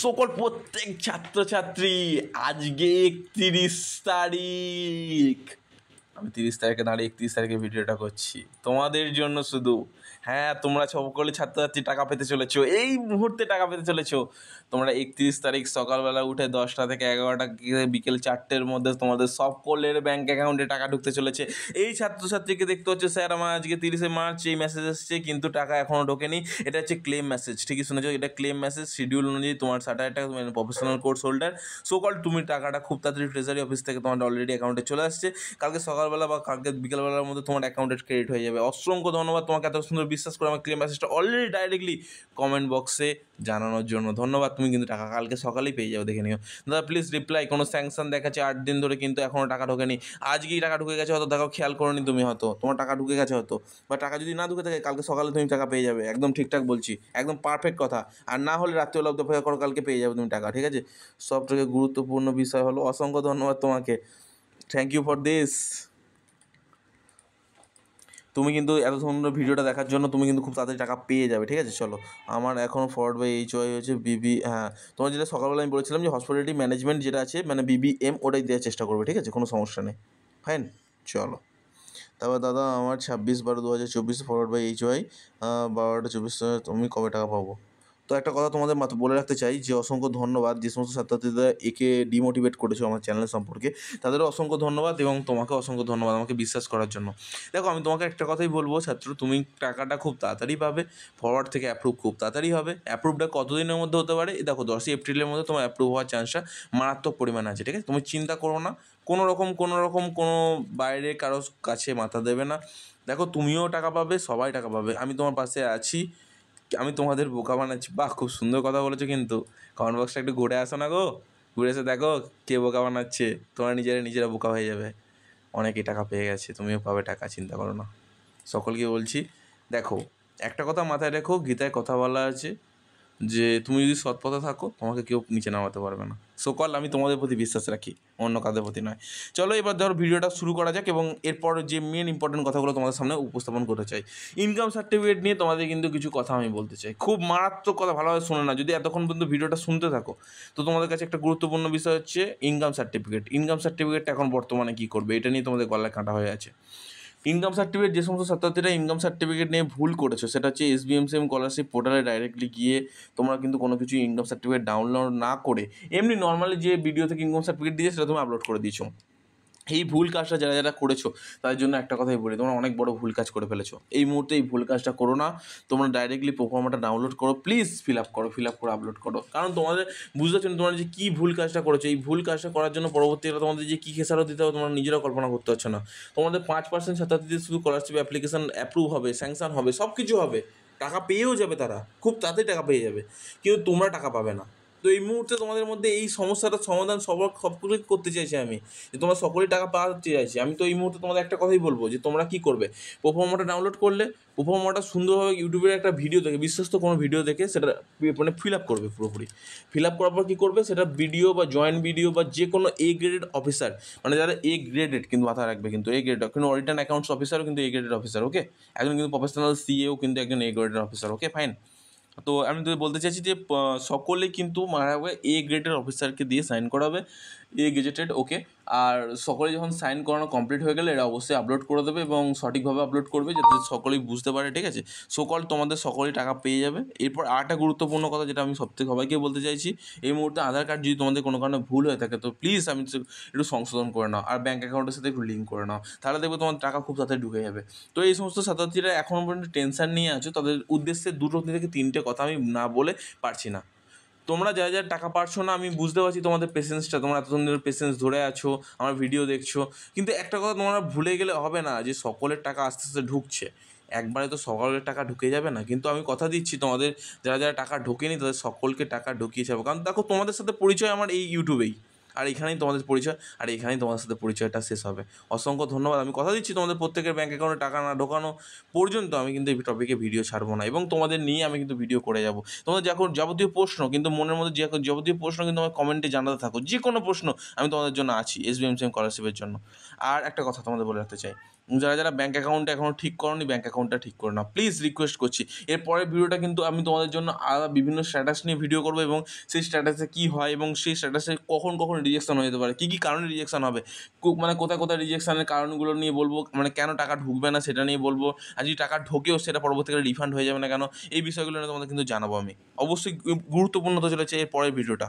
সকল প্রত্যেক ছাত্রছাত্রী আজকে 31 তারিখ, আমি 30 তারিখে দাঁড়িয়ে 31 তারিখে ভিডিওটা করছি তোমাদের জন্য শুধু। হ্যাঁ, তোমরা সকলে ছাত্রছাত্রী টাকা পেতে চলেছো, এই মুহূর্তে টাকা পেতে চলেছো। তোমরা 31 তারিখ সকালবেলা উঠে 10টা থেকে 11টা বিকেল 4টের মধ্যে তোমাদের সকলের ব্যাঙ্ক অ্যাকাউন্টে টাকা ঢুকতে চলেছে। এই ছাত্রছাত্রীকে দেখতে হচ্ছে স্যার আমার আজকে 30শে মার্চ এই মেসেজ এসছে কিন্তু টাকা এখনও ঢোকেনি। এটা হচ্ছে ক্লেম মেসেজ, ঠিকই শুনেছো, এটা ক্লেম মেসেজ। শিডিউল অনুযায়ী তোমার 60,000 টাকা, তুমি প্রফেশনাল কোর্স হোল্ডার, সকল তুমি টাকাটা খুব তাড়াতাড়ি ট্রেজারি অফিস থেকে তোমার অলরেডি অ্যাকাউন্টে চলে আসছে। কালকে সকালবেলা বা কালকে বিকেলবেলার মধ্যে তোমার অ্যাকাউন্টে ক্রেডিট হয়ে যাবে। অসংখ্য ধন্যবাদ তোমাকে এত সুন্দর বিশ্বাস করে আমার ক্লেম মেসেজটা অলরেডি ডাইরেক্টলি কমেন্ট বক্সে জানানোর জন্য। ধন্যবাদ, তুমি কিন্তু টাকা কালকে সকালেই পেয়ে যাবে, দেখে নিও। দাদা প্লিজ রিপ্লাই, কোনো স্যাংশন দেখাচ্ছে 8 দিন ধরে কিন্তু এখনও টাকা ঢোকেনি। আজকেই টাকা ঢুকে গেছে হয়তো, দেখো খেয়াল করোনি তুমি, হয়তো তোমার টাকা ঢুকে গেছে হয়তো, বা টাকা যদি না ঢুকে থাকে কালকে সকালে তুমি টাকা পেয়ে যাবে। একদম ঠিকঠাক বলছি, একদম পারফেক্ট কথা। আর না হলে রাত্রিবেলা অপেক্ষা করো, কালকে পেয়ে যাবে তুমি টাকা, ঠিক আছে। সব থেকে গুরুত্বপূর্ণ বিষয় হলো, অসংখ্য ধন্যবাদ তোমাকে, থ্যাংক ইউ ফর দিস। তুমি কিন্তু এত সুন্দর ভিডিওটা দেখার জন্য তুমি কিন্তু খুব তাড়াতাড়ি টাকা পেয়ে যাবে, ঠিক আছে। চলো, আমার এখনও ফরওয়ার্ড বাই HY হচ্ছে বিবি, হ্যাঁ তোমার যেটা সকালবেলা আমি বলেছিলাম যে হসপিটালিটি ম্যানেজমেন্ট যেটা আছে মানে BBM, ওটাই দেওয়ার চেষ্টা করবে, ঠিক আছে, কোনো সমস্যা নেই, ফাইন। চলো, তারপর দাদা আমার 26/12/2024 ফরওয়ার্ড বাই HY 12টা 24 তুমি কবে টাকা পাবো? তো একটা কথা তোমাদের মাত্র বলে রাখতে চাই যে অসংখ্য ধন্যবাদ যে সমস্ত ছাত্রছাত্রীরা একে ডিমোটিভেট করেছো আমার চ্যানেল সম্পর্কে, তাদেরও অসংখ্য ধন্যবাদ এবং তোমাকে অসংখ্য ধন্যবাদ আমাকে বিশ্বাস করার জন্য। দেখো, আমি তোমাকে একটা কথাই বলবো ছাত্র, তুমি টাকাটা খুব তাড়াতাড়ি পাবে, ফরওয়ার্ড থেকে অ্যাপ্রুভ খুব তাড়াতাড়ি হবে। অ্যাপ্রুভটা কতদিনের মধ্যে হতে পারে? দেখো 10ই এপ্রিলের মধ্যে তোমার অ্যাপ্রুভ হওয়ার চান্সটা মারাত্মক পরিমাণে আছে, ঠিক আছে। তুমি চিন্তা করো না, কোনো রকম কোনো বাইরে কারো কাছে মাথা দেবে না। দেখো, তুমিও টাকা পাবে, সবাই টাকা পাবে, আমি তোমার পাশে আছি, আমি তোমাদের বোকা বানাচ্ছি। বাহ, খুব সুন্দর কথা বলেছো, কিন্তু কমেন্ট বক্সটা একটু ঘুরে আসো না গো, ঘুরে এসে দেখো কে বোকা বানাচ্ছে। তোমরা নিজেরা বোকা হয়ে যাবে। অনেকেই টাকা পেয়ে গেছে, তুমিও পাবে টাকা, চিন্তা করো না। সকলকে বলছি, দেখো একটা কথা মাথায় রেখো, গীতায় কথা বলা আছে যে তুমি যদি সৎ পথে থাকো তোমাকে কেউ নিচে নামাতে পারবে না। সকল আমি তোমাদের প্রতি বিশ্বাস রাখি, অন্য কাদের প্রতি নয়। চলো এবার ধরো ভিডিওটা শুরু করা যাক এবং এরপর যে মেন ইম্পর্টেন্ট কথাগুলো তোমাদের সামনে উপস্থাপন করতে চাই। ইনকাম সার্টিফিকেট নিয়ে তোমাদের কিন্তু কিছু কথা আমি বলতে চাই, খুব মারাত্মক কথা, ভালোভাবে শুনে না। যদি এতক্ষণ পর্যন্ত ভিডিওটা শুনতে থাকো তো তোমাদের কাছে একটা গুরুত্বপূর্ণ বিষয় হচ্ছে ইনকাম সার্টিফিকেট। ইনকাম সার্টিফিকেটটা এখন বর্তমানে কী করবে, এটা নিয়ে তোমাদের গলায় কাঁটা হয়ে আছে। ইনকাম সার্টিফিকেট, যে সমস্ত ছাত্রছাত্রীরা ইনকাম সার্টিফিকেট নিয়ে ভুল করেছো সেটা হচ্ছে SBMCM স্কলারশিপ পোর্টালে ডাইরেক্টলি গিয়ে তোমরা কিন্তু কোনো কিছু ইনকাম সার্টিফিকেট ডাউনলোড না করে এমনি নর্মালি যে ভিডিও থেকে ইনকাম সার্টিফিকেট দিয়েছে সেটা তুমি আপলোড করে দিয়েছো। এই ভুল কাজটা যারা করেছো তাদের জন্য একটা কথাই বলি, তোমরা অনেক বড় ভুল কাজ করে ফেলেছো। এই মুহূর্তে এই ভুল কাজটা করো না, তোমরা ডাইরেক্টলি প্রোফর্মাটা ডাউনলোড করো, প্লিজ ফিল আপ করে আপলোড করো। কারণ তোমাদের বুঝতে পারছো না তোমরা যে কী ভুল কাজটা করেছো। এই ভুল কাজটা করার জন্য পরবর্তীকালে তোমাদের যে কী খেসারত দিতে হবে তোমরা নিজেরাও কল্পনা করতে পারছো না। তোমাদের 5% ছাত্রছাত্রীদের শুধু স্কলারশিপ অ্যাপ্লিকেশন অ্যাপ্রুভ হবে, স্যাংশন হবে, সব কিছু হবে, টাকা পেয়েও যাবে, তারা খুব তাড়াতাড়ি টাকা পেয়ে যাবে, কিন্তু তোমরা টাকা পাবে না। তো এই মুহূর্তে তোমাদের মধ্যে এই সমস্যাটার সমাধান সবগুলোই করতে চাইছি আমি, যে তোমরা সকলেই টাকা পাওয়াতে চাইছি। আমি তো এই মুহূর্তে তোমাদের একটা কথাই বলবো যে তোমরা কী করবে, প্রোফর্মাটা ডাউনলোড করলে প্রোফর্মাটা সুন্দরভাবে ইউটিউবের একটা ভিডিও দেখে, বিশ্বস্ত কোনো ভিডিও দেখে সেটা মানে ফিল আপ করবে। পুরোপুরি ফিল আপ করার পর কী করবে, সেটা ভিডিও বা জয়েন্ট ভিডিও বা যে কোনো গ্রেডেড অফিসার, মানে যারা গ্রেডেড, কিন্তু মাথায় রাখবে কিন্তু গ্রেডেড, কিন্তু অডিট অ্যাকাউন্টস অফিসারও কিন্তু গ্রেডেড অফিসার, ওকে। একজন কিন্তু প্রফেশনাল CAও কিন্তু একজন গ্রেডেড অফিসার, ওকে ফাইন। তো আমি তো বলতে চাইছি যে সকলেই কিন্তু মারা হবে গ্রেডের অফিসারকে দিয়ে সাইন করাবে, গেজেটেড, ওকে। আর সকলে যখন সাইন করানো কমপ্লিট হয়ে গেলে এরা অবশ্যই আপলোড করে দেবে এবং সঠিকভাবে আপলোড করবে যাতে সকলেই বুঝতে পারে, ঠিক আছে। তোমাদের সকলেই টাকা পেয়ে যাবে। এরপর আরেকটা গুরুত্বপূর্ণ কথা যেটা আমি সবাইকে বলতে চাইছি, এই মুহূর্তে আধার কার্ড যদি তোমাদের কোনো কারণে ভুল হয়ে থাকে তো প্লিজ একটু সংশোধন করে নাও আর ব্যাঙ্ক অ্যাকাউন্টের সাথে একটু লিঙ্ক করে নাও, তাহলে দেখবে তোমার টাকা খুব তাড়াতাড়ি ঢুকে যাবে। তো এই সমস্ত ছাত্রছাত্রীরা এখনও পর্যন্ত টেনশন নিয়ে আছো, তাদের উদ্দেশ্যে 2 থেকে 3টে কথা আমি না বলে পারছি না। তোমরা যারা টাকা পারছো না, আমি বুঝতে পারছি তোমাদের পেশেন্সটা, তোমরা এত সুন্দর পেশেন্স ধরে আছো, আমার ভিডিও দেখছো, কিন্তু একটা কথা তোমরা ভুলে গেলে হবে না যে সকলের টাকা আস্তে আস্তে ঢুকছে। একবারে তো সকলের টাকা ঢুকে যাবে না, কিন্তু আমি কথা দিচ্ছি তোমাদের যারা টাকা ঢোকেনি তাদের সকলকে টাকা ঢুকিয়ে যাবো। কারণ দেখো, তোমাদের সাথে পরিচয় আমার এই ইউটিউবেই, আর এখানেই তোমাদের পরিচয়, আর এখানেই তোমাদের সাথে পরিচয়টা শেষ হবে। অসংখ্য ধন্যবাদ। আমি কথা দিচ্ছি তোমাদের প্রত্যেকের ব্যাঙ্ক অ্যাকাউন্টে টাকা না ঢোকানো পর্যন্ত আমি কিন্তু এই টপিকে ভিডিও ছাড়বো না, এবং তোমাদের নিয়ে আমি কিন্তু ভিডিও করে যাব। তোমাদের যখন যাবতীয় প্রশ্ন কিন্তু মনের মধ্যে যাবতীয় প্রশ্ন কিন্তু আমার কমেন্টে জানাতে থাকো, যে কোনো প্রশ্ন আমি তোমাদের জন্য আছি SBMCM স্কলারশিপের জন্য। আর একটা কথা তোমাদের বলে রাখতে চাই, যারা যারা ব্যাঙ্ক অ্যাকাউন্টটা এখনও ঠিক করোনি ব্যাঙ্ক অ্যাকাউন্টটা ঠিক করে নাও, প্লিজ রিকোয়েস্ট করছি। এর পরের ভিডিওটা কিন্তু আমি তোমাদের জন্য আলাদা বিভিন্ন স্ট্যাটাস নিয়ে ভিডিও করবো, এবং সেই স্ট্যাটাসে কী হয় এবং সেই স্ট্যাটাসে কখন কখন রিজেকশন হয়ে যেতে পারে, কী কী কারণে রিজেকশন হবে, মানে কোথায় কোথায় রিজেকশনের কারণগুলো নিয়ে বলবো, মানে কেন টাকা ঢুকবে না সেটা নিয়ে বলবো, আর যদি টাকা ঢোকেও সেটা পরবর্তীকালে রিফান্ড হয়ে যাবে না কেন, এই বিষয়গুলো নিয়ে তোমাদের কিন্তু জানাবো আমি। অবশ্যই গুরুত্বপূর্ণ হতে চলেছে এর পরের ভিডিওটা।